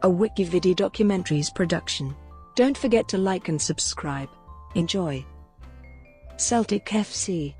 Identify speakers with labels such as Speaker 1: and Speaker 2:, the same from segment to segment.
Speaker 1: a WikiVidi documentaries production. Don't forget to like and subscribe. Enjoy. Celtic F.C.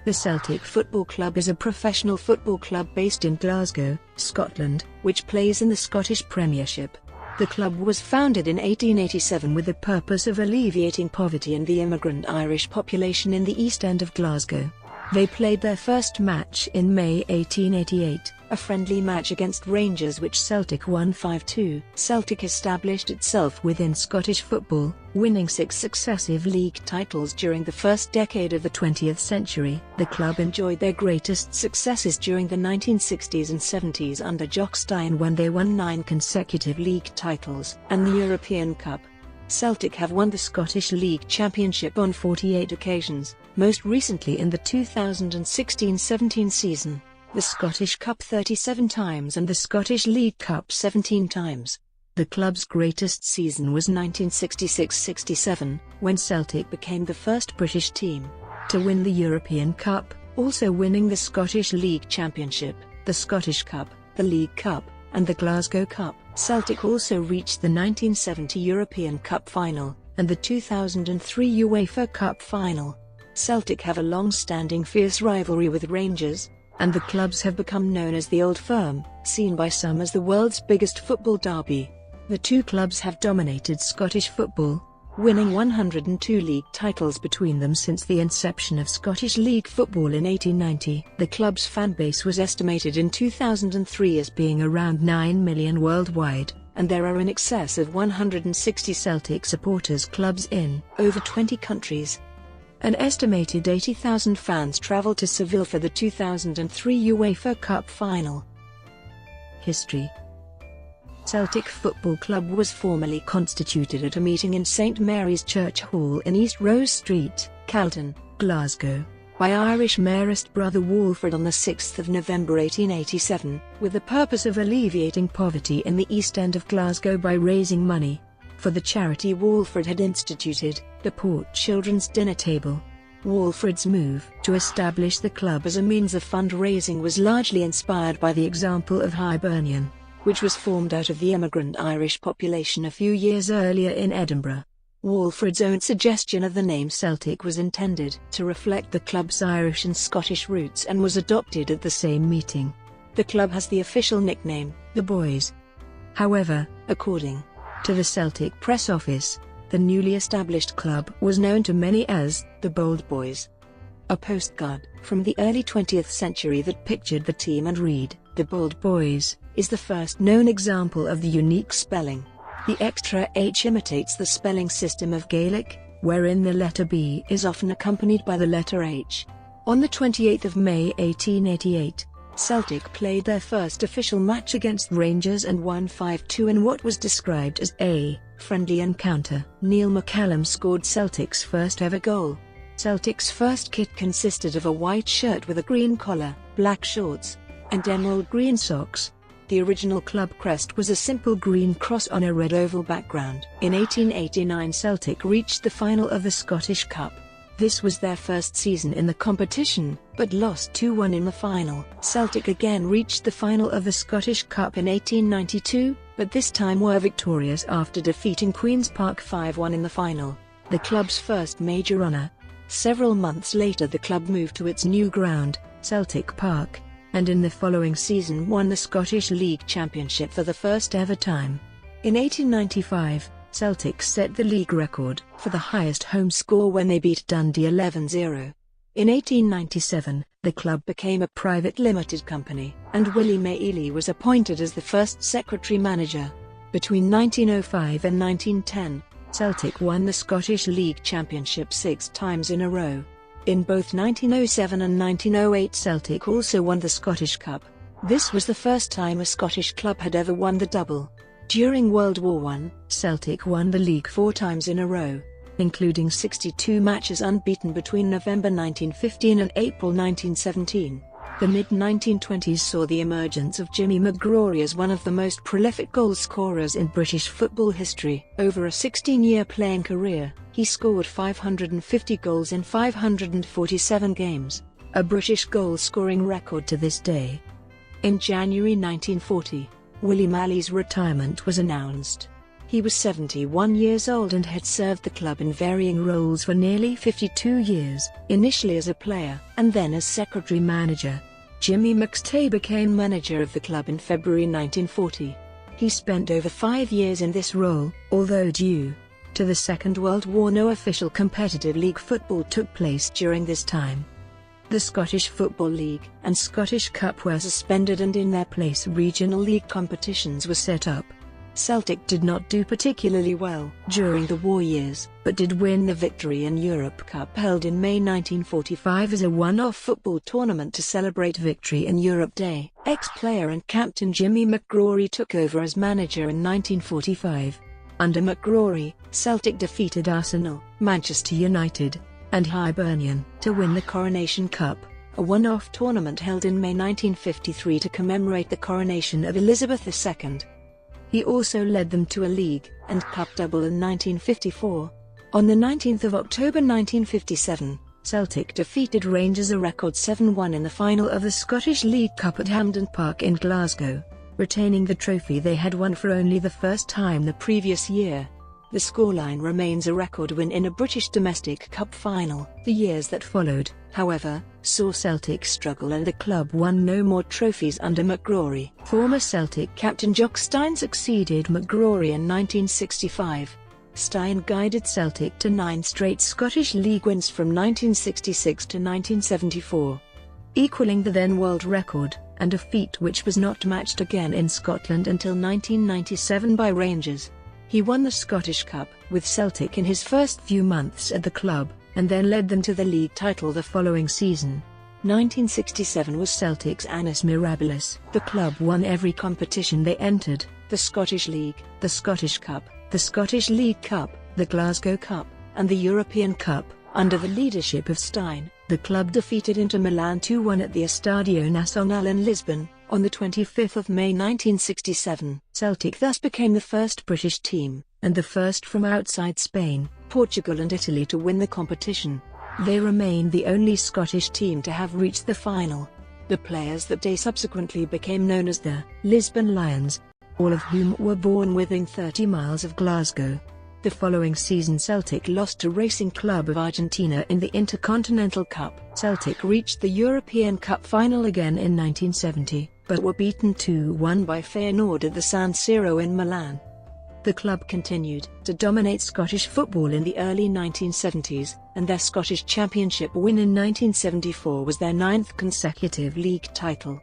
Speaker 1: The Celtic Football Club is a professional football club based in Glasgow, Scotland, which plays in the Scottish Premiership. The club was founded in 1887 with the purpose of alleviating poverty and the immigrant Irish population in the East End of Glasgow. They played their first match in May 1888, a friendly match against Rangers which Celtic won 5-2. Celtic established itself within Scottish football, winning 6 successive league titles during the first decade of the 20th century. The club enjoyed their greatest successes during the 1960s and 70s under Jock Stein when they won 9 consecutive league titles and the European Cup. Celtic have won the Scottish League Championship on 48 occasions, most recently in the 2016-17 season, the Scottish Cup 37 times and the Scottish League Cup 17 times. The club's greatest season was 1966-67, when Celtic became the first British team to win the European Cup, also winning the Scottish League Championship, the Scottish Cup, the League Cup, and the Glasgow Cup. Celtic also reached the 1970 European Cup final, and the 2003 UEFA Cup final. Celtic have a long-standing fierce rivalry with Rangers, and the clubs have become known as the Old Firm, seen by some as the world's biggest football derby. The two clubs have dominated Scottish football, winning 102 league titles between them since the inception of Scottish League football in 1890. The club's fan base was estimated in 2003 as being around 9 million worldwide, and there are in excess of 160 Celtic supporters clubs in over 20 countries. An estimated 80,000 fans travelled to Seville for the 2003 UEFA Cup final. History. Celtic Football Club was formally constituted at a meeting in St Mary's Church Hall in East Rose Street, Calton, Glasgow, by Irish Mayorist Brother Walford on 6 November 1887, with the purpose of alleviating poverty in the East End of Glasgow by raising money for the charity Walford had instituted, the Port Children's Dinner Table. Walford's move to establish the club as a means of fundraising was largely inspired by the example of Hibernian, which was formed out of the immigrant Irish population a few years earlier in Edinburgh. Walford's own suggestion of the name Celtic was intended to reflect the club's Irish and Scottish roots and was adopted at the same meeting. The club has the official nickname, the Boys. However, according to the Celtic press office, the newly established club was known to many as the Bold Boys. A postcard from the early 20th century that pictured the team and read, "The Bold Boys," is the first known example of the unique spelling. The extra H imitates the spelling system of Gaelic, wherein the letter B is often accompanied by the letter H. On the 28th of May 1888, Celtic played their first official match against Rangers and won 5-2 in what was described as a friendly encounter. Neil McCallum scored Celtic's first ever goal. Celtic's first kit consisted of a white shirt with a green collar, black shorts, and emerald green socks. The original club crest was a simple green cross on a red oval background. In 1889 Celtic reached the final of the Scottish Cup. This was their first season in the competition, but lost 2-1 in the final. Celtic again reached the final of the Scottish Cup in 1892, but this time were victorious after defeating Queen's Park 5-1 in the final, the club's first major honour. Several months later the club moved to its new ground, Celtic Park, and in the following season won the Scottish League Championship for the first ever time. In 1895, Celtic set the league record for the highest home score when they beat Dundee 11-0. In 1897, the club became a private limited company, and Willie Mailey was appointed as the first secretary-manager. Between 1905 and 1910, Celtic won the Scottish League Championship 6 times in a row. In both 1907 and 1908 Celtic also won the Scottish Cup. This was the first time a Scottish club had ever won the double. During World War I, Celtic won the league 4 times in a row, including 62 matches unbeaten between November 1915 and April 1917. The mid-1920s saw the emergence of Jimmy McGrory as one of the most prolific goal scorers in British football history. Over a 16-year playing career, he scored 550 goals in 547 games, a British goal-scoring record to this day. In January 1940, Willie Malley's retirement was announced. He was 71 years old and had served the club in varying roles for nearly 52 years, initially as a player and then as secretary-manager. Jimmy McStay became manager of the club in February 1940. He spent over 5 years in this role, although due to the Second World War no official competitive league football took place during this time. The Scottish Football League and Scottish Cup were suspended and in their place regional league competitions were set up. Celtic did not do particularly well during the war years, but did win the Victory in Europe Cup held in May 1945 as a one-off football tournament to celebrate Victory in Europe Day. Ex-player and captain Jimmy McGrory took over as manager in 1945. Under McGrory, Celtic defeated Arsenal, Manchester United, and Hibernian to win the Coronation Cup, a one-off tournament held in May 1953 to commemorate the coronation of Elizabeth II. He also led them to a league and cup double in 1954. On the 19th of October 1957, Celtic defeated Rangers a record 7-1 in the final of the Scottish League Cup at Hampden Park in Glasgow, retaining the trophy they had won for only the first time the previous year. The scoreline remains a record win in a British domestic cup final. The years that followed, however, saw Celtic struggle and the club won no more trophies under McGrory. Former Celtic captain Jock Stein succeeded McGrory in 1965. Stein guided Celtic to 9 straight Scottish League wins from 1966 to 1974, equaling the then world record, and a feat which was not matched again in Scotland until 1997 by Rangers. He won the Scottish Cup with Celtic in his first few months at the club, and then led them to the league title the following season. 1967 was Celtic's annus mirabilis. The club won every competition they entered: the Scottish League, the Scottish Cup, the Scottish League Cup, the Glasgow Cup, and the European Cup. Under the leadership of Stein, the club defeated Inter Milan 2-1 at the Estadio Nacional in Lisbon, on the 25th of May 1967. Celtic thus became the first British team, and the first from outside Spain, Portugal and Italy to win the competition. They remained the only Scottish team to have reached the final. The players that day subsequently became known as the Lisbon Lions, all of whom were born within 30 miles of Glasgow. The following season Celtic lost to Racing Club of Argentina in the Intercontinental Cup. Celtic reached the European Cup final again in 1970, but were beaten 2-1 by Feyenoord at the San Siro in Milan. The club continued to dominate Scottish football in the early 1970s, and their Scottish Championship win in 1974 was their 9th consecutive league title,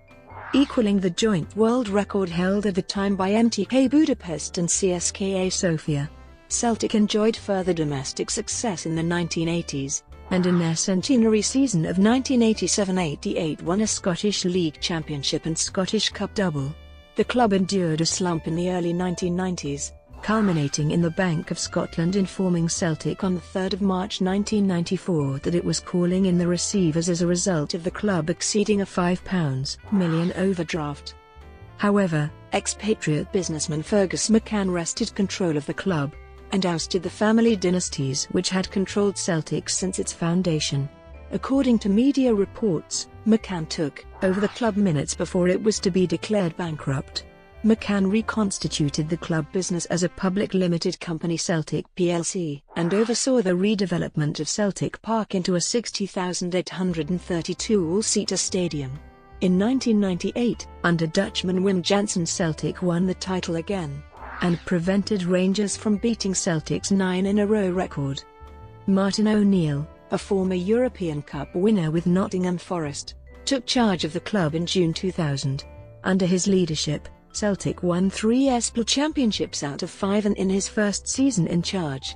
Speaker 1: equaling the joint world record held at the time by MTK Budapest and CSKA Sofia. Celtic enjoyed further domestic success in the 1980s, and in their centenary season of 1987-88 won a Scottish League Championship and Scottish Cup double. The club endured a slump in the early 1990s, culminating in the Bank of Scotland informing Celtic on 3 March 1994 that it was calling in the receivers as a result of the club exceeding a £5 million overdraft. However, expatriate businessman Fergus McCann wrested control of the club, and ousted the family dynasties which had controlled Celtic since its foundation. According to media reports, McCann took over the club minutes before it was to be declared bankrupt. McCann reconstituted the club business as a public limited company, Celtic plc, and oversaw the redevelopment of Celtic Park into a 60,832 all-seater stadium. In 1998, under Dutchman Wim Jansen, Celtic won the title again, and prevented Rangers from beating Celtic's 9-in-a-row record. Martin O'Neill, a former European Cup winner with Nottingham Forest, took charge of the club in June 2000. Under his leadership, Celtic won 3 ESPL championships out of 5 in his first season in charge.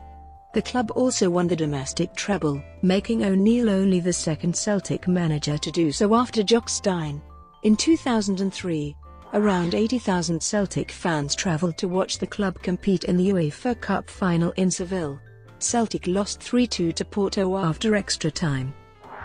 Speaker 1: The club also won the domestic treble, making O'Neill only the second Celtic manager to do so after Jock Stein. In 2003, around 80,000 Celtic fans travelled to watch the club compete in the UEFA Cup final in Seville. Celtic lost 3-2 to Porto after extra time.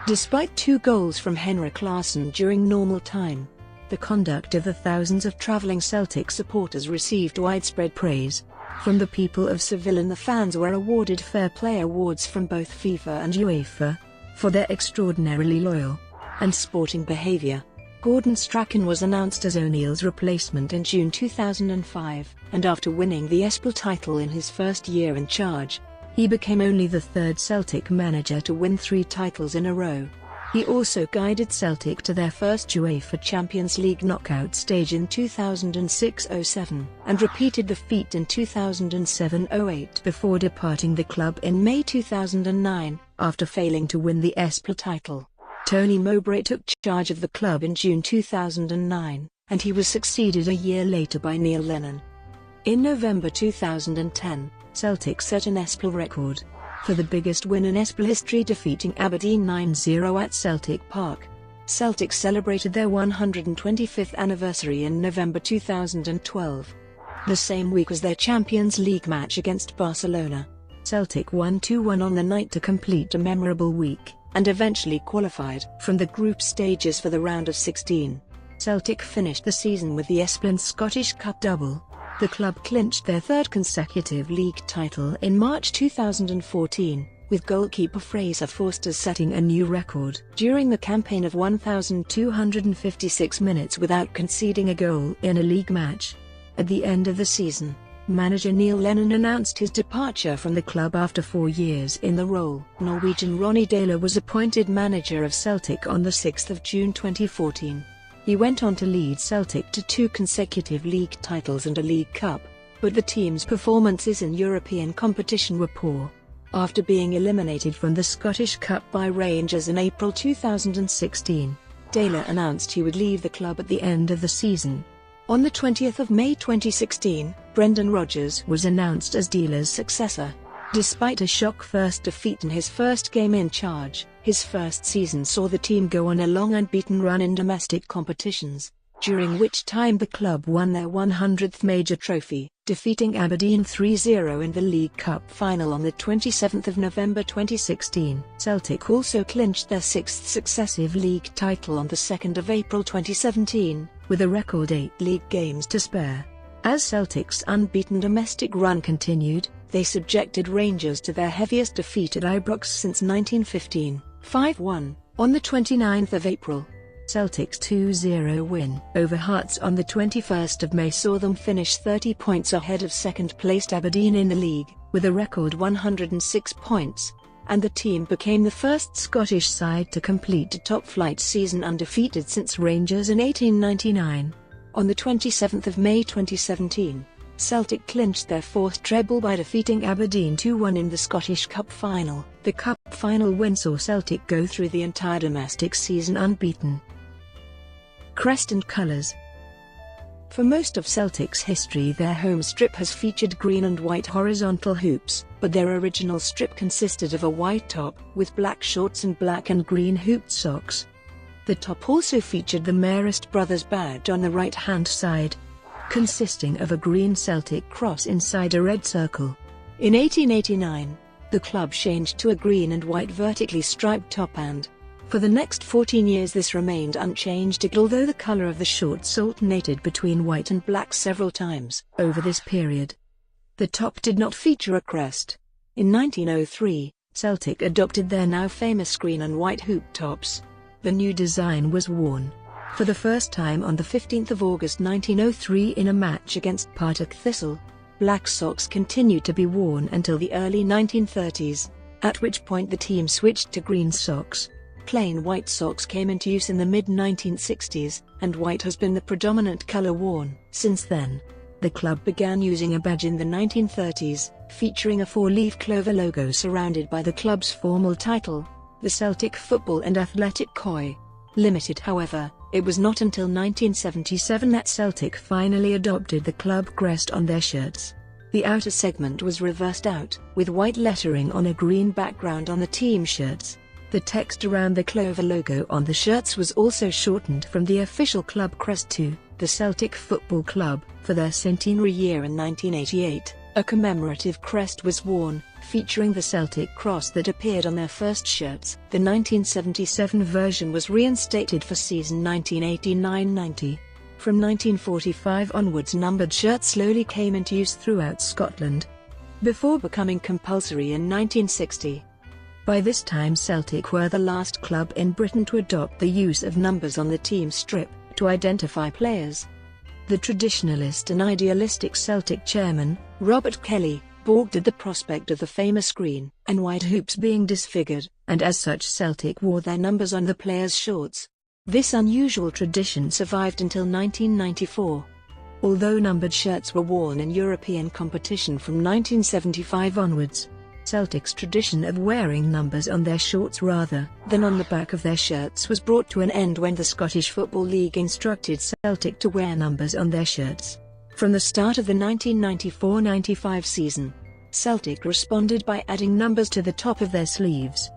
Speaker 1: Despite 2 goals from Henrik Larsson during normal time, the conduct of the thousands of travelling Celtic supporters received widespread praise from the people of Seville, and the fans were awarded Fair Play awards from both FIFA and UEFA for their extraordinarily loyal and sporting behaviour. Gordon Strachan was announced as O'Neill's replacement in June 2005, and after winning the ESPL title in his first year in charge, he became only the third Celtic manager to win 3 titles in a row. He also guided Celtic to their first UEFA Champions League knockout stage in 2006-07, and repeated the feat in 2007-08 before departing the club in May 2009, after failing to win the ESPL title. Tony Mowbray took charge of the club in June 2009, and he was succeeded a year later by Neil Lennon. In November 2010, Celtic set an ESPL record for the biggest win in ESPL history, defeating Aberdeen 9-0 at Celtic Park. Celtic celebrated their 125th anniversary in November 2012. The same week as their Champions League match against Barcelona, Celtic won 2-1 on the night to complete a memorable week, and eventually qualified from the group stages for the round of 16. Celtic finished the season with the ESPL and Scottish Cup double. The club clinched their 3rd consecutive league title in March 2014, with goalkeeper Fraser Forster setting a new record during the campaign of 1,256 minutes without conceding a goal in a league match. At the end of the season, manager Neil Lennon announced his departure from the club after 4 years in the role. Norwegian Ronny Deila was appointed manager of Celtic on 6 June 2014. He went on to lead Celtic to 2 consecutive league titles and a League Cup, but the team's performances in European competition were poor. After being eliminated from the Scottish Cup by Rangers in April 2016, Deila announced he would leave the club at the end of the season. On 20 May 2016, Brendan Rodgers was announced as Deila's successor. Despite a shock first defeat in his first game in charge, his first season saw the team go on a long unbeaten run in domestic competitions, during which time the club won their 100th major trophy, defeating Aberdeen 3-0 in the League Cup final on 27 November 2016. Celtic also clinched their 6th successive league title on 2 April 2017, with a record 8 league games to spare. As Celtic's unbeaten domestic run continued, they subjected Rangers to their heaviest defeat at Ibrox since 1915, 5-1, on 29 April. Celtic's 2-0 win over Hearts on 21 May saw them finish 30 points ahead of second-placed Aberdeen in the league, with a record 106 points, and the team became the first Scottish side to complete a top-flight season undefeated since Rangers in 1899. On 27 May 2017, Celtic clinched their 4th treble by defeating Aberdeen 2-1 in the Scottish Cup final. The Cup final win saw Celtic go through the entire domestic season unbeaten. Crest and colours. For most of Celtic's history, their home strip has featured green and white horizontal hoops, but their original strip consisted of a white top, with black shorts and black and green hooped socks. The top also featured the Marist Brothers badge on the right-hand side, consisting of a green Celtic cross inside a red circle. In 1889, the club changed to a green and white vertically striped top, and for the next 14 years this remained unchanged, although the colour of the shorts alternated between white and black several times over this period. The top did not feature a crest. In 1903, Celtic adopted their now famous green and white hoop tops. The new design was worn for the first time on 15 August 1903 in a match against Partick Thistle. Black socks continued to be worn until the early 1930s, at which point the team switched to green socks. Plain white socks came into use in the mid-1960s, and white has been the predominant colour worn since then. The club began using a badge in the 1930s, featuring a 4-leaf clover logo surrounded by the club's formal title, the Celtic Football and Athletic Koi Limited. However, it was not until 1977 that Celtic finally adopted the club crest on their shirts. The outer segment was reversed out, with white lettering on a green background on the team shirts. The text around the clover logo on the shirts was also shortened from the official club crest to the Celtic Football Club. For their centenary year in 1988, a commemorative crest was worn, featuring the Celtic cross that appeared on their first shirts. The 1977 version was reinstated for season 1989-90. From 1945 onwards, numbered shirts slowly came into use throughout Scotland, before becoming compulsory in 1960. By this time Celtic were the last club in Britain to adopt the use of numbers on the team strip to identify players. The traditionalist and idealistic Celtic chairman, Robert Kelly, balked at the prospect of the famous green and white hoops being disfigured, and as such Celtic wore their numbers on the players' shorts. This unusual tradition survived until 1994. Although numbered shirts were worn in European competition from 1975 onwards, Celtic's tradition of wearing numbers on their shorts rather than on the back of their shirts was brought to an end when the Scottish Football League instructed Celtic to wear numbers on their shirts. From the start of the 1994-95 season, Celtic responded by adding numbers to the top of their sleeves.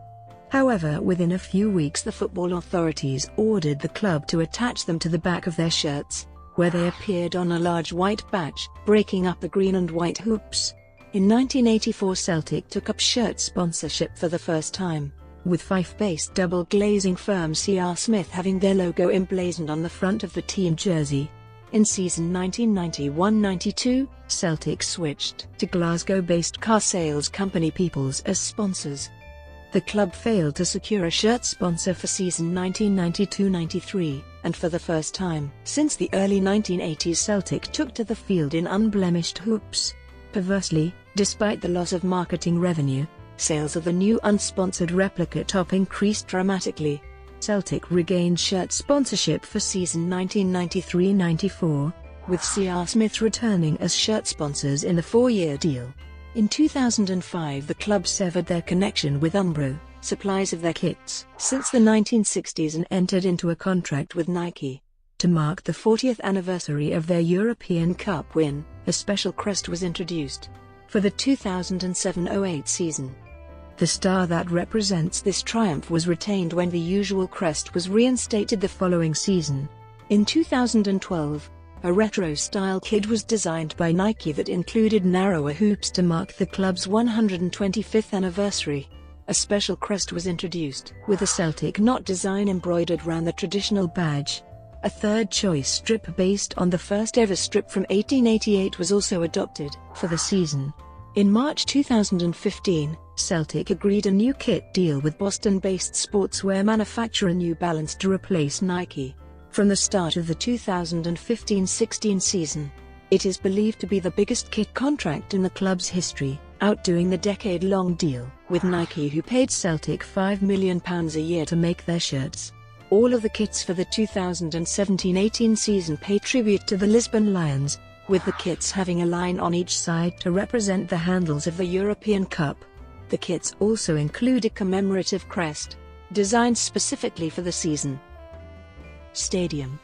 Speaker 1: However, within a few weeks the football authorities ordered the club to attach them to the back of their shirts, where they appeared on a large white badge, breaking up the green and white hoops. In 1984 Celtic took up shirt sponsorship for the first time, with Fife-based double glazing firm C.R. Smith having their logo emblazoned on the front of the team jersey. In season 1991-92, Celtic switched to Glasgow-based car sales company Peoples as sponsors. The club failed to secure a shirt sponsor for season 1992-93, and for the first time since the early 1980s Celtic took to the field in unblemished hoops. Perversely, despite the loss of marketing revenue, sales of the new unsponsored replica top increased dramatically. Celtic regained shirt sponsorship for season 1993-94, with C.R. Smith returning as shirt sponsors in a 4-year deal. In 2005 the club severed their connection with Umbro, suppliers of their kits, since the 1960s and entered into a contract with Nike. To mark the 40th anniversary of their European Cup win, a special crest was introduced for the 2007-08 season. The star that represents this triumph was retained when the usual crest was reinstated the following season. In 2012, a retro-style kit was designed by Nike that included narrower hoops to mark the club's 125th anniversary. A special crest was introduced, with a Celtic knot design embroidered round the traditional badge. A third-choice strip based on the first-ever strip from 1888 was also adopted for the season. In March 2015, Celtic agreed a new kit deal with Boston-based sportswear manufacturer New Balance to replace Nike. From the start of the 2015-16 season, it is believed to be the biggest kit contract in the club's history, outdoing the decade-long deal with Nike, who paid Celtic £5 million a year to make their shirts. All of the kits for the 2017-18 season pay tribute to the Lisbon Lions, with the kits having a line on each side to represent the handles of the European Cup. The kits also include a commemorative crest, designed specifically for the season. Stadium.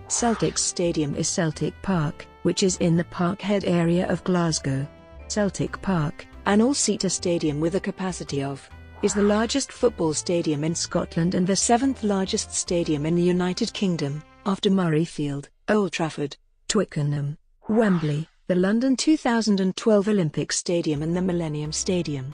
Speaker 1: Celtic's stadium is Celtic Park, which is in the Parkhead area of Glasgow. Celtic Park, an all-seater stadium with a capacity of, is the largest football stadium in Scotland and the 7th largest stadium in the United Kingdom, after Murrayfield, Old Trafford, Twickenham, Wembley, the London 2012 Olympic Stadium and the Millennium Stadium.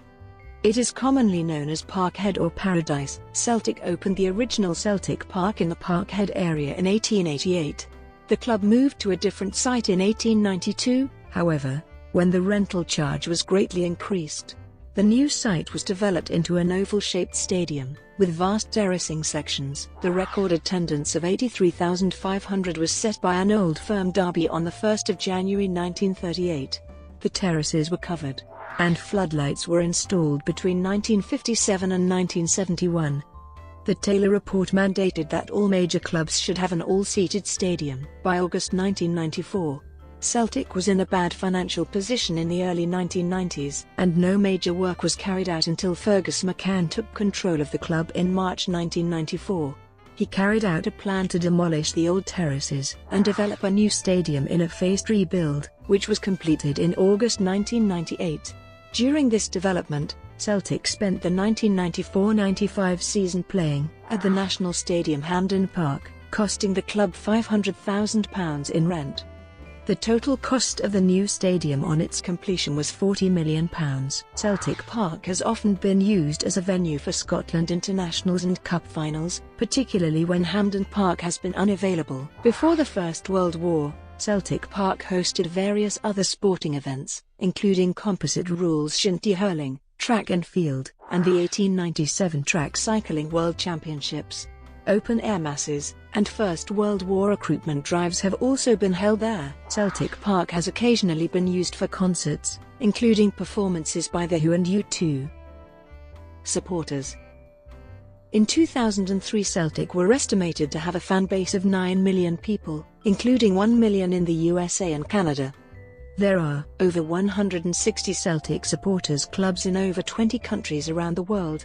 Speaker 1: It is commonly known as Parkhead or Paradise. Celtic opened the original Celtic Park in the Parkhead area in 1888. The club moved to a different site in 1892, however, when the rental charge was greatly increased. The new site was developed into an oval-shaped stadium, with vast terracing sections. The record attendance of 83,500 was set by an Old Firm derby on 1 January 1938. The terraces were covered, and floodlights were installed between 1957 and 1971. The Taylor Report mandated that all major clubs should have an all-seated stadium by August 1994. Celtic was in a bad financial position in the early 1990s, and no major work was carried out until Fergus McCann took control of the club in March 1994. He carried out a plan to demolish the old terraces and develop a new stadium in a phased rebuild, which was completed in August 1998. During this development, Celtic spent the 1994-95 season playing at the National Stadium Hampden Park, costing the club £500,000 in rent. The total cost of the new stadium on its completion was £40 million. Celtic Park has often been used as a venue for Scotland internationals and cup finals, particularly when Hampden Park has been unavailable. Before the First World War, Celtic Park hosted various other sporting events, including composite rules shinty hurling, track and field, and the 1897 Track Cycling World Championships. Open air masses and First World War recruitment drives have also been held there. Celtic Park has occasionally been used for concerts, including performances by The Who and U2. Supporters. In 2003, Celtic were estimated to have a fan base of 9 million people, including 1 million in the USA and Canada. There are over 160 Celtic supporters clubs in over 20 countries around the world.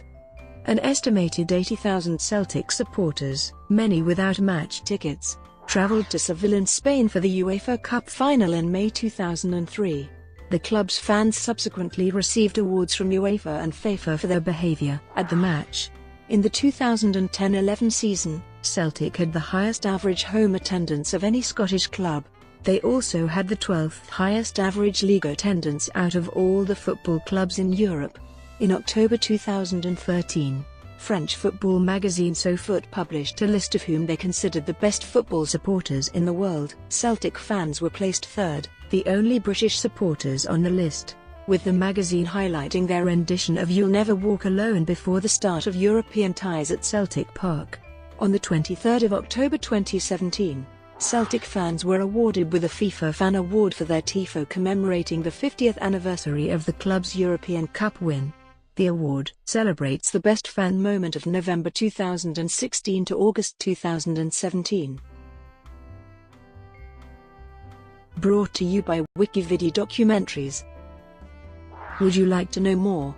Speaker 1: An estimated 80,000 Celtic supporters, many without match tickets, travelled to Seville in Spain for the UEFA Cup final in May 2003. The club's fans subsequently received awards from UEFA and FIFA for their behaviour at the match. In the 2010-11 season, Celtic had the highest average home attendance of any Scottish club. They also had the 12th highest average league attendance out of all the football clubs in Europe. In October 2013, French football magazine SoFoot published a list of whom they considered the best football supporters in the world. Celtic fans were placed third, the only British supporters on the list, with the magazine highlighting their rendition of You'll Never Walk Alone before the start of European ties at Celtic Park. On the 23rd of October 2017, Celtic fans were awarded with a FIFA Fan Award for their tifo commemorating the 50th anniversary of the club's European Cup win. The award celebrates the best fan moment of November 2016 to August 2017. Brought to you by WikiVidi Documentaries. Would you like to know more?